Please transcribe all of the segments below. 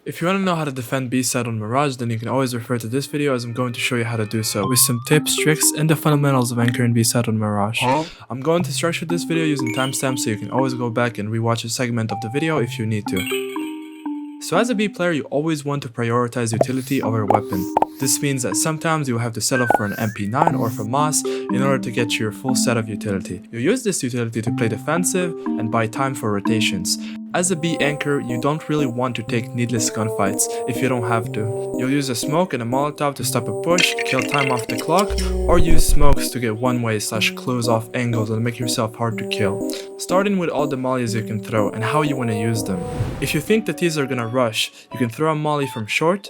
If you want to know how to defend B side on Mirage, then you can always refer to this video as I'm going to show you how to do so, with some tips, tricks, and the fundamentals of anchoring B side on Mirage. I'm going to structure this video using timestamps so you can always go back and rewatch a segment of the video if you need to. So as a B player, you always want to prioritize utility over weapon. This means that sometimes you will have to settle for an MP9 or FAMAS in order to get your full set of utility. You use this utility to play defensive and buy time for rotations. As a B anchor, you don't really want to take needless gunfights if you don't have to. You'll use a smoke and a Molotov to stop a push, kill time off the clock, or use smokes to get one-way / close off angles and make yourself hard to kill. Starting with all the mollies you can throw and how you want to use them. If you think the T's are gonna rush, you can throw a molly from short,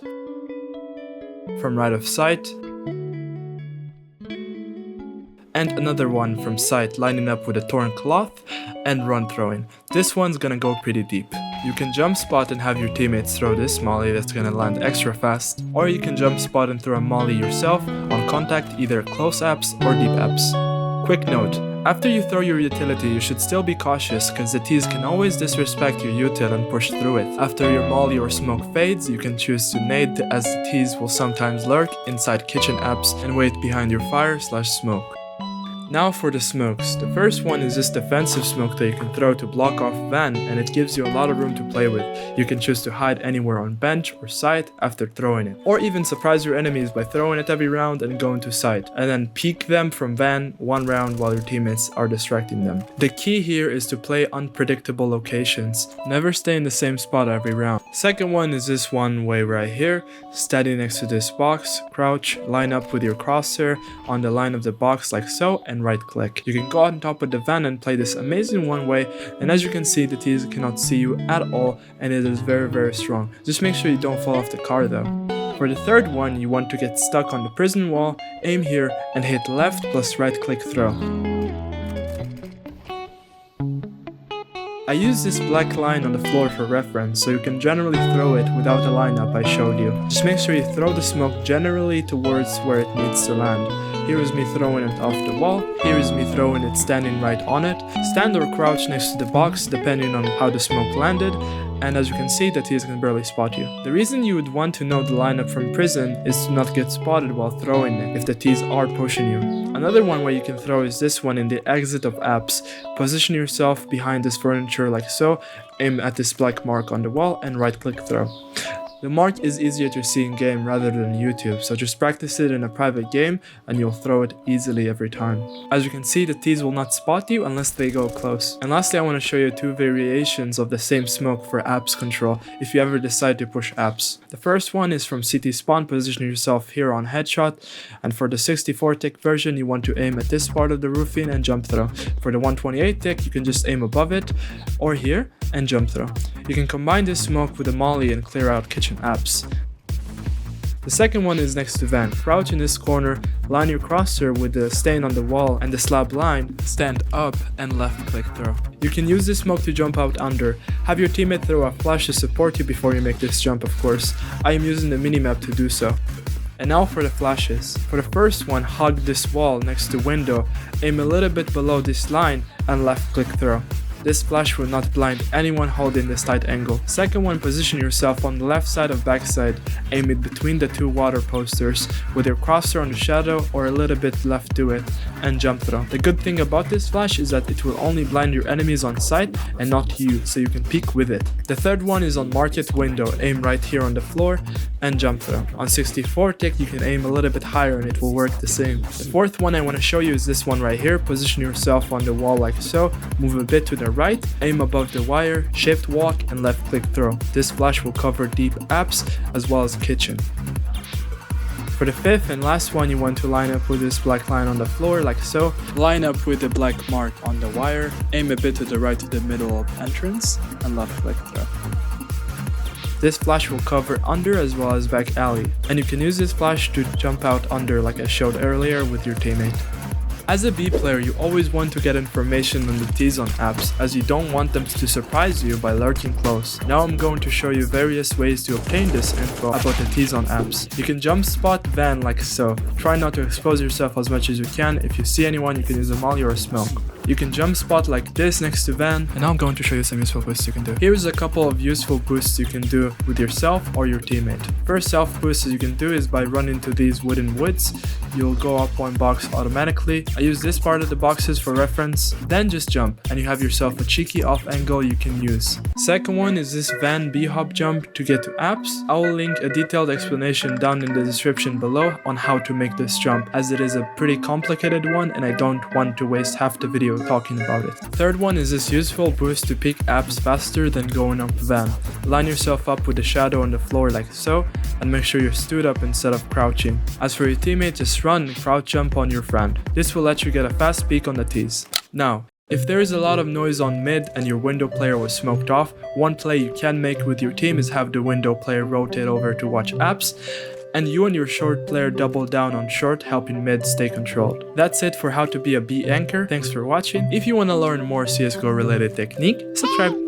from right of sight, and another one from sight, lining up with a torn cloth and run throwing. This one's gonna go pretty deep. You can jump spot and have your teammates throw this molly that's gonna land extra fast, or you can jump spot and throw a molly yourself on contact, either close apps or deep apps. Quick note, after you throw your utility, you should still be cautious because the T's can always disrespect your util and push through it. After your molly or smoke fades, you can choose to nade as the T's will sometimes lurk inside kitchen apps and wait behind your fire / smoke. Now for the smokes. The first one is this defensive smoke that you can throw to block off van, and it gives you a lot of room to play with. You can choose to hide anywhere on bench or site after throwing it, or even surprise your enemies by throwing it every round and going to site, and then peek them from van one round while your teammates are distracting them. The key here is to play unpredictable locations. Never stay in the same spot every round. Second one is this one way right here, standing next to this box, crouch, line up with your crosshair on the line of the box like so, and right click. You can go on top of the van and play this amazing one way, and as you can see, the T's cannot see you at all, and it is very strong. Just make sure you don't fall off the car though. For the third one, you want to get stuck on the prison wall, aim here and hit left plus right click throw. I use this black line on the floor for reference, so you can generally throw it without the lineup I showed you. Just make sure you throw the smoke generally towards where it needs to land. Here is me throwing it off the wall, here is me throwing it standing right on it. Stand or crouch next to the box depending on how the smoke landed, and as you can see, the T's can barely spot you. The reason you would want to know the lineup from prison is to not get spotted while throwing it if the T's are pushing you. Another one where you can throw is this one in the exit of apps. Position yourself behind this furniture like so, aim at this black mark on the wall and right click throw. The mark is easier to see in game rather than YouTube, so just practice it in a private game and you'll throw it easily every time. As you can see, the T's will not spot you unless they go close. And lastly, I want to show you two variations of the same smoke for apps control if you ever decide to push apps. The first one is from CT spawn, position yourself here on headshot, and for the 64 tick version you want to aim at this part of the roofing and jump throw. For the 128 tick you can just aim above it or here and jump throw. You can combine this smoke with a molly and clear out kitchen apps. The second one is next to van. Crouch in this corner, line your crosshair with the stain on the wall and the slab line, stand up and left click throw. You can use this smoke to jump out under. Have your teammate throw a flash to support you before you make this jump, of course. I am using the minimap to do so. And now for the flashes. For the first one, hug this wall next to window, aim a little bit below this line and left click throw. This flash will not blind anyone holding this tight angle. Second one, position yourself on the left side of backside, aim it between the two water posters with your crosshair on the shadow or a little bit left to it and jump throw. The good thing about this flash is that it will only blind your enemies on sight and not you, so you can peek with it. The third one is on market window, aim right here on the floor and jump throw. On 64 tick you can aim a little bit higher and it will work the same. The fourth one I want to show you is this one right here. Position yourself on the wall like so, move a bit to the right, aim above the wire, shift walk and left click throw. This flash will cover deep apps as well as kitchen. For the fifth and last one, you want to line up with this black line on the floor like so, line up with the black mark on the wire, aim a bit to the right to the middle of entrance and left click throw. This flash will cover under as well as back alley, and you can use this flash to jump out under like I showed earlier with your teammate. As a B player, you always want to get information on the T's on apps, as you don't want them to surprise you by lurking close. Now I'm going to show you various ways to obtain this info about the T's on apps. You can jump spot van like so. Try not to expose yourself as much as you can. If you see anyone, you can use a molly or a smoke. You can jump spot like this next to Van, and now I'm going to show you some useful boosts you can do. Here's a couple of useful boosts you can do with yourself or your teammate. First self boost you can do is by running to these wooden woods. You'll go up one box automatically. I use this part of the boxes for reference. Then just jump, and you have yourself a cheeky off angle you can use. Second one is this Van B-hop jump to get to apps. I will link a detailed explanation down in the description below on how to make this jump, as it is a pretty complicated one and I don't want to waste half the video talking about it. Third one is this useful boost to pick apps faster than going up Van. Line yourself up with the shadow on the floor like so, and make sure you're stood up instead of crouching. As for your teammate, just run and crouch jump on your friend. This will let you get a fast peek on the tees. Now, if there is a lot of noise on mid and your window player was smoked off, one play you can make with your team is have the window player rotate over to watch apps, and you and your short player double down on short, helping mid stay controlled. That's it for how to be a B anchor. Thanks for watching. If you want to learn more CSGO related technique, subscribe.